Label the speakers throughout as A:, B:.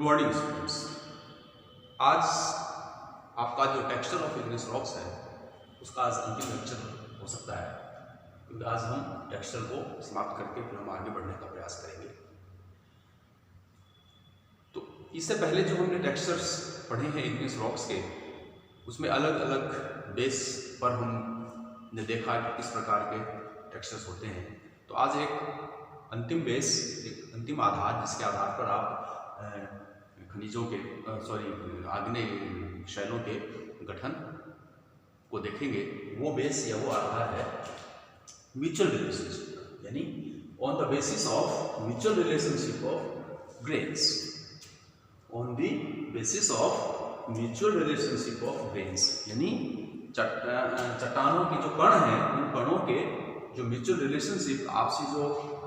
A: Morning students. आज आपका जो टेक्सचर ऑफ इग्नियस रॉक्स है उसका आज अंतिम लेक्चर हो सकता है, क्योंकि आज हम टेक्सचर को समाप्त करके फिर हम आगे बढ़ने का प्रयास करेंगे। तो इससे पहले जो हमने टेक्सचर्स पढ़े हैं इग्नियस रॉक्स के, उसमें अलग अलग बेस पर हमने देखा कि किस प्रकार के टेक्सचर्स होते हैं। तो आज एक अंतिम बेस, एक अंतिम आधार जिसके आधार पर आप खनिजों के आग्नेय शैलों के गठन को देखेंगे, वो बेस या वो आधार है म्यूचुअल रिलेशनशिप, यानी on the basis of mutual relationship of grains, on the basis of mutual relationship of grains, यानी चट्टानों के जो कण हैं, उन कणों के जो म्यूचुअल रिलेशनशिप, आपसी जो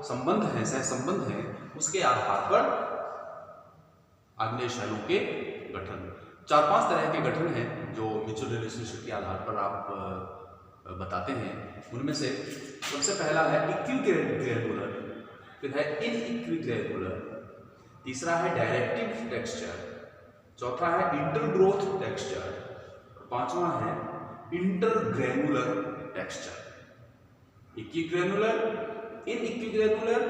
A: संबंध है, सह संबंध है, उसके आधार पर आग्नेय शैलों के गठन। 4-5 तरह के गठन हैं जो म्यूचुअल रिलेशनशिप के आधार पर आप बताते हैं। उनमें से सबसे पहला है इक्विग्रेनुलर, फिर है इनइक्विग्रेनुलर, तीसरा है डायरेक्टिव टेक्सचर, चौथा है इंटरग्रोथ टेक्सचर, पांचवा है intergranular texture. Equigranular, inequigranular,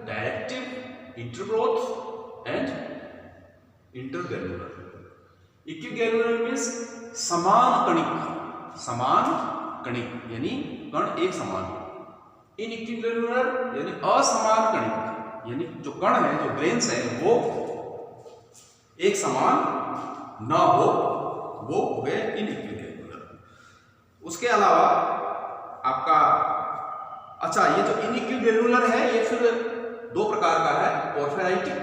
A: directive, intergrowth and intergranular. Equigranular means समान कणिक, समान कणिक यानी कण एक समान हो। इनइक्विग्रेनुलर यानी असमान कणिक, यानी जो कण है, जो ग्रेन्स है, वो एक समान ना हो, वो हो गए इनइक्विग्रेनुलर। उसके अलावा आपका ये जो इनइक्विग्रेनुलर है, ये फिर दो प्रकार का है, पोरफेराइटिक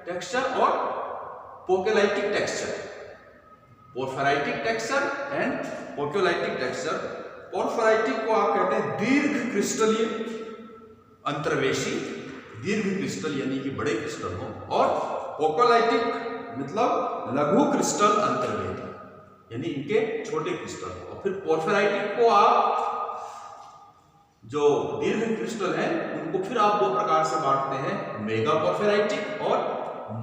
A: टेक्सचर और poikilitic texture. Porphyritic texture and poikilitic texture. Porphyritic को आप कहते हैं दीर्घ क्रिस्टलीय अंतर्वेशी, दीर्घ क्रिस्टल यानी कि बड़े क्रिस्टल हो, और पोकेलाइटिक मतलब लघु क्रिस्टल अंतर्वेदी, यानी इनके छोटे क्रिस्टल हो। और फिर पोरफेराइटिक को आप जो दीर्घ क्रिस्टल है उनको फिर आप दो प्रकार से बांटते हैं, मेगा पोरफेराइटिक और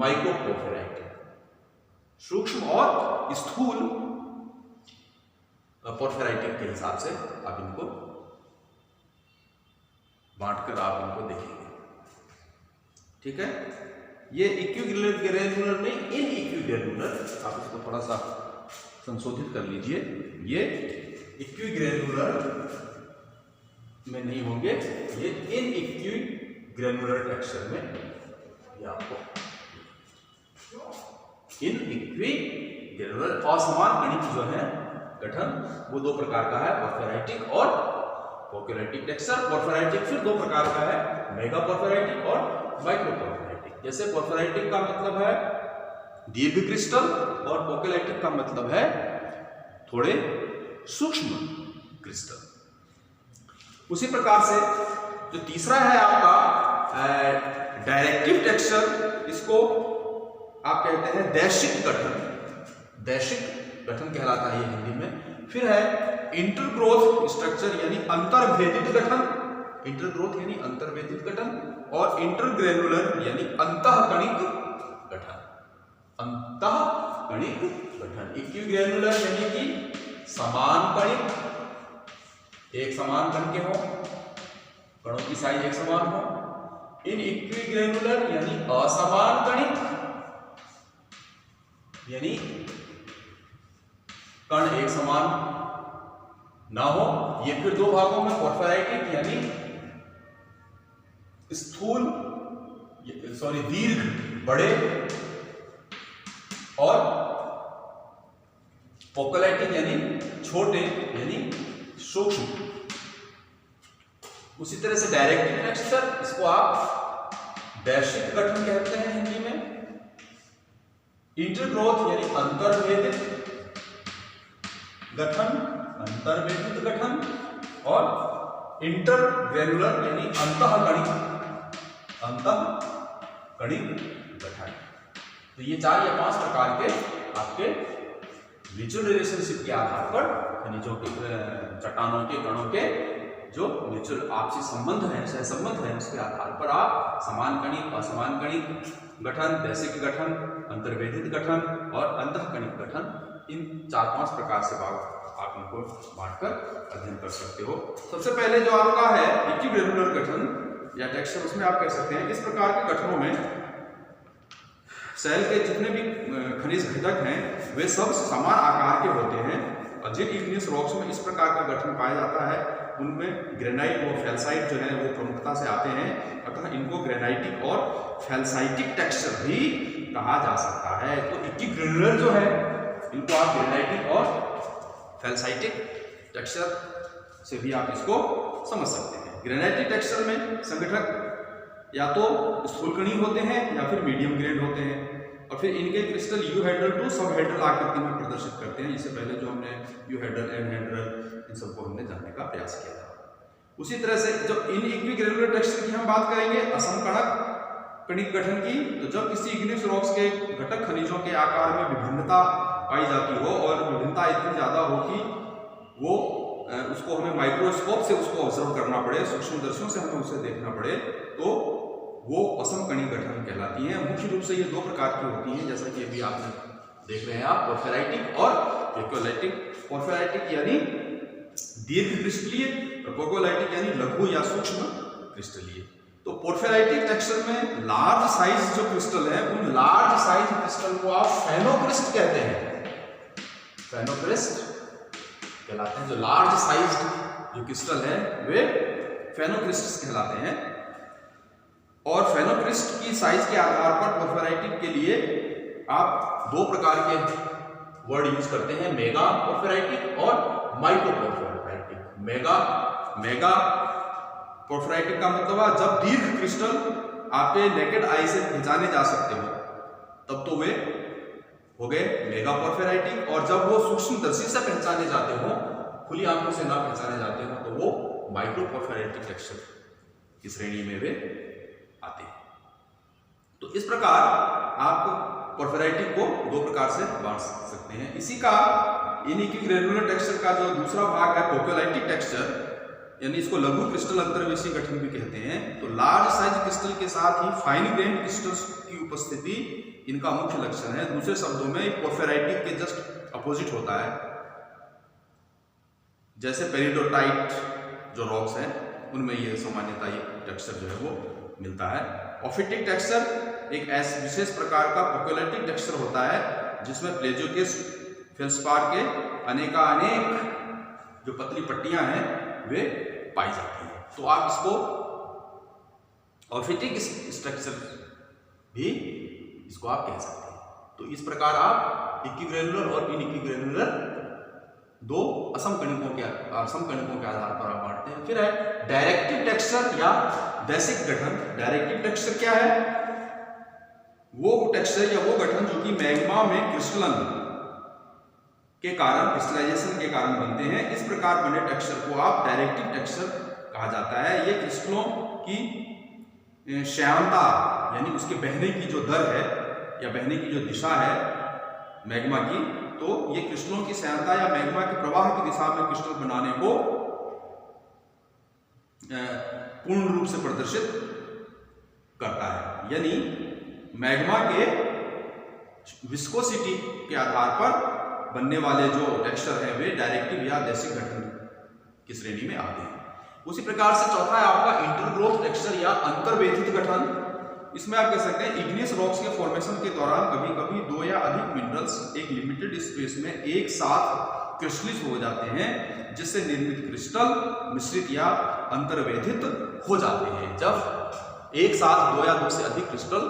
A: माइक्रो पोरफेराइटिक, सूक्ष्म और स्थूल पोरफेराइटिक के हिसाब से आप इनको बांटकर आप इनको देखेंगे। ठीक है, ये इक्विग्रेनुलर नहीं, इनइक्विग्रेनुलर, आप इसको थोड़ा सा संशोधित कर लीजिए। ये इक्विग्रेनुलर में नहीं होंगे, ये इनइक्विग्रेनुलर टेक्सचर में ये आपको इनइक्विग्रेनुलर असमान कणिक जो है गठन, वो दो प्रकार का है, पोरफेराइटिक और पोकेलाइटिक टेक्सचर। पोरफेराइटिक फिर दो प्रकार का है, मेगा पोरफेराइटिक और माइक्रो पोरफेराइटिक। जैसे पोरफेराइटिक का मतलब है दीर्घ क्रिस्टल और पोकेलाइटिक का मतलब है थोड़े सूक्ष्म क्रिस्टल। उसी प्रकार से जो तीसरा है आपका डायरेक्टिव टेक्सचर, इसको आप कहते हैं दैशिक गठन, दैशिक गठन कहलाता है ये हिंदी में। फिर है इंटरग्रोथ स्ट्रक्चर यानी अंतर्भेदित गठन, इंटरग्रोथ यानी अंतर्भेदित गठन, और इंटरग्रेनुलर यानी अंतःकणिक गठन, अंतःकणिक गठन। इक्विग्रेनुलर यानी कि समान कणिक, एक समान कण के हो, कणों की साइज एक समान हो। इनइक्विग्रेनुलर यानी असमान कणिक, यानी कण एक समान ना हो। ये फिर दो भागों में, पोरफेराइटिक यानी स्थूल दीर्घ बड़े, और पोकेलाइटिक यानी छोटे यानी सूक्ष्म। उसी तरह से डायरेक्टिव टेक्सचर, इसको आप दैशिक गठन कहते हैं हिंदी में। इंटरग्रोथ यानी अंतर्भेदित गठन, अंतर्भेदित गठन, और इंटरग्रेनुलर यानी अंतःकणिक गठन। तो ये 4 या 5 प्रकार के आपके म्यूचुअल रिलेशनशिप के आधार पर खनिजों के, चट्टानों के, कणों के जो म्यूचुअल आपसी संबंध है, सहसंबंध है, उसके आधार पर आप समान कणिक, असमान कणिक गठन, बेसिक गठन, अंतर्वेदित गठन और अंतःकणिक गठन, इन 4-5 प्रकार से आप इनको बांटकर अध्ययन कर सकते हो। सबसे पहले जो आपका है इक्विग्रेनुलर गठन या टेक्सचर, उसमें आप कह सकते हैं इस प्रकार के गठनों में सेल के जितने भी खनिज घटक हैं वे सब समान आकार के होते हैं, और जिन इग्नियस रॉक्स में इस प्रकार का गठन पाया जाता है उनमें ग्रेनाइट और फैल्साइट जो है वो प्रमुखता से आते हैं, अतः इनको ग्रेनाइटिक और फैल्साइटिक टेक्सचर भी कहा जा सकता है। तो इक्विग्रेनुलर जो है इनको आप ग्रेनाइटिक और फैल्साइटिक टेक्सचर से भी आप इसको समझ सकते हैं। ग्रेनाइटिक टेक्सचर में संगठक या तो स्थूलकणीय होते हैं या फिर मीडियम ग्रेन होते हैं, और फिर इनके क्रिस्टल यूहेड्रल टू सबहेड्रल आकृति में प्रदर्शित करते हैं। इससे पहले जो हमने यूहेड्रल, एनहेड्रल, इन सबको हमने जानने का प्रयास किया था। उसी तरह से जब इन इक्विग्रेनुलर टेक्सचर की हम बात करेंगे असमकणक कणिक गठन की, तो जब किसी इग्नियस रॉक्स के घटक खनिजों के आकार में विभिन्नता पाई जाती हो और विभिन्नता इतनी ज्यादा हो कि वो उसको हमें माइक्रोस्कोप से उसको ऑब्जर्व करना पड़े, सूक्ष्मदर्शियों से हमें उसे देखना पड़े, तो वो असमकणिक गठन कहलाती हैं। मुख्य रूप से ये 2 प्रकार की होती हैं, जैसा कि अभी आपने देख रहे हैं आप, पोर्फिराइटिक और एक्वलाइटिक। पोर्फिराइटिक यानी दीर्घ क्रिस्टलीय और पोर्फिराइटिक यानी लघु या सूक्ष्म क्रिस्टलीय। तो पोर्फिराइटिक टेक्सचर में लार्ज साइज जो क्रिस्टल है, उन लार्ज साइज क्रिस्टल को आप फेनोक्रिस्ट कहते हैं, फेनोक्रिस्ट कहलाते हैं। जो लार्ज साइज जो क्रिस्टल है वे फेनोक्रिस्ट कहलाते हैं, और फेनोक्रिस्ट की साइज के आधार पर पोर्फिराइटिक के लिए आप 2 प्रकार के वर्ड यूज करते हैं, मेगा पोर्फिराइटिक और माइक्रो पोर्फिराइटिक। मेगा पोर्फिराइटिक का मतलब जब दीर्घ क्रिस्टल आपके नेकेड आई से पहचाने जा सकते हो तब तो वे हो गए मेगा पोर्फिराइटिक, और जब वो सूक्ष्मदर्शी से पहचाने जाते हो, खुली आंखों से ना पहचाने जाते हो, तो वो माइक्रो पोर्फिराइटिक टेक्सचर की श्रेणी में वे आते हैं। तो इस प्रकार आप पोर्फिराइटिक को 2 प्रकार से बांट सकते हैं। इसी का इक्विग्रेनुलर टेक्सचर का जो दूसरा भाग है पोर्फिराइटिक टेक्सचर, यानी इसको लघु क्रिस्टल अंतर्वेशी गठन भी कहते हैं। तो लार्ज साइज क्रिस्टल के साथ ही फाइन ग्रेन क्रिस्टल्स की उपस्थिति इनका मुख्य लक्षण है। दूसरे शब्दों में पोर्फिराइटिक के जस्ट अपोजिट होता है। जैसे पेरिडोटाइट जो रॉक्स हैं उनमें ये सामान्यता ये टेक्सचर जो है वो मिलता है। ऑफिटिक टेक्सचर एक ऐसे विशेष प्रकार का पोर्फिराइटिक टेक्सचर होता है जिसमें प्लेजियोकिस फेल्सपार के अनेक जो पतली पट्टियां हैं वे पाई जाती हैं। तो आप इसको ऑफिटिक स्ट्रक्चर भी इसको आप कह सकते हैं। तो इस प्रकार आप इक्विग्रेनुलर और इनइक्विग्रेनुलर 2 असमकणिकों के आधार पर आप बांटते हैं। फिर है डायरेक्टिव टेक्सचर या बेसिक गठन। डायरेक्टिव टेक्सचर क्या है? वो टेक्सचर या वो गठन जो कि मैग्मा में क्रिस्टलन के कारण, क्रिस्टलाइजेशन के कारण बनते हैं। इस प्रकार बने टेक्सचर को आप डायरेक्टिव टेक्सचर कहा जाता है। ये क्रिस्टलों की श्यानता यानी उसके बहने की जो दर है या बहने की जो दिशा है मैग्मा की, तो ये क्रिस्टलों की श्यानता या मैग्मा के प्रवाह की दिशा में क्रिस्टल बनाने को पूर्ण रूप से प्रदर्शित करता है। यानी मैग्मा के विस्कोसिटी के आधार पर बनने वाले जो टेक्सचर है वे डायरेक्टिव या बेसिक गठन की श्रेणी में आते हैं। उसी प्रकार से चौथा है आपका इंटरग्रोथ टेक्सचर या अंतर्वेदित गठन। इसमें आप कह सकते हैं इग्नियस रॉक्स के फॉर्मेशन के दौरान कभी कभी 2 या अधिक मिनरल्स एक लिमिटेड स्पेस में एक साथ क्रिस्टलित हो जाते हैं, जिससे निर्मित क्रिस्टल मिश्रित या अंतर्वेदित हो जाते हैं। जब एक साथ 2 या 2 से अधिक क्रिस्टल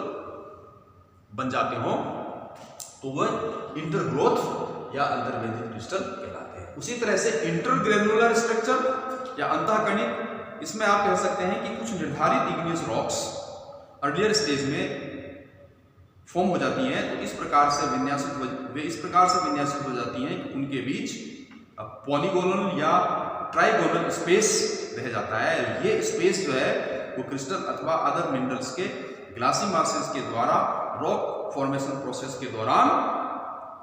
A: बन जाते हो तो वह इंटरग्रोथ या अंतर्वेदित क्रिस्टल कहलाते हैं। उसी तरह से इंटरग्रेनुलर स्ट्रक्चर या अंतःकणिक, इसमें आप कह सकते हैं कि कुछ निर्धारित इग्नियस रॉक्स अर्लियर स्टेज में फॉर्म हो जाती हैं, तो इस प्रकार से विन्यासित हो जाती हैं कि उनके बीच पॉलीगोनल या ट्राइगोनल स्पेस रह जाता है। ये स्पेस जो है वो क्रिस्टल अथवा अदर मिनरल्स के ग्लासी मासेस के द्वारा रॉक फॉर्मेशन प्रोसेस के दौरान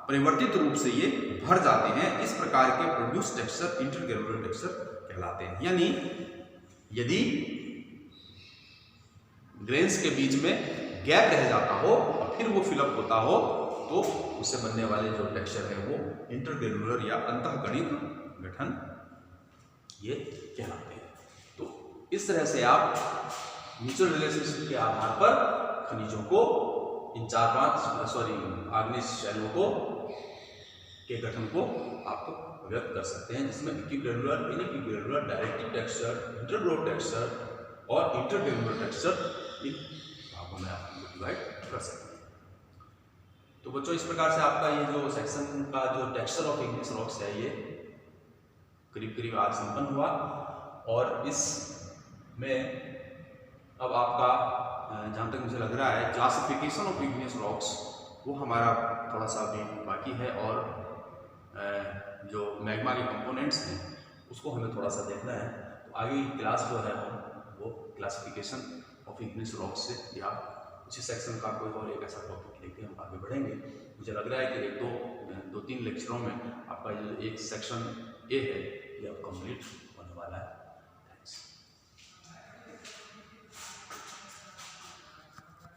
A: परिवर्तित रूप से ये भर जाते हैं। इस प्रकार के प्रोड्यूस टेक्सचर इंटरग्रेनुलर टेक्सचर कहलाते हैं। यानी यदि ग्रेन्स के बीच में गैप रह जाता हो और फिर वो फिलअप होता हो तो उससे बनने वाले जो टेक्सचर है वो इंटरग्रेनुलर या अंतःकणिक गठन ये कहलाते हैं। तो इस तरह से आप म्यूचुअल रिलेशनशिप के आधार पर खनिजों को इन आग्नेय शैलों को के गठन को आप व्यक्त कर सकते हैं, जिसमें इक्विग्रेनुलर, इनइक्विग्रेनुलर, डायरेक्टिव टेक्सचर, इंटरग्रोव टेक्सचर और इंटरग्रेनुलर टेक्सचर इन भागों में आप डिवाइड कर सकते हैं। तो बच्चों, इस प्रकार से आपका ये जो सेक्शन का जो टेक्सचर ऑफ इग्नियस रॉक्स है ये करीब करीब आज संपन्न हुआ। और इसमें अब आपका जहाँ तक मुझे लग रहा है क्लासिफिकेशन ऑफ इग्नियस रॉक्स वो हमारा थोड़ा सा अभी बाकी है, और जो मैग्मा के कंपोनेंट्स हैं उसको हमें थोड़ा सा देखना है। तो आगे की क्लास जो है वो क्लासिफिकेशन ऑफ इग्नियस रॉक्स से या उसी सेक्शन का कोई और एक ऐसा टॉपिक लेके हम आगे बढ़ेंगे। मुझे लग रहा है कि दो तीन लेक्चरों में आपका ये एक सेक्शन ए है ये अब कंप्लीट होने वाला है।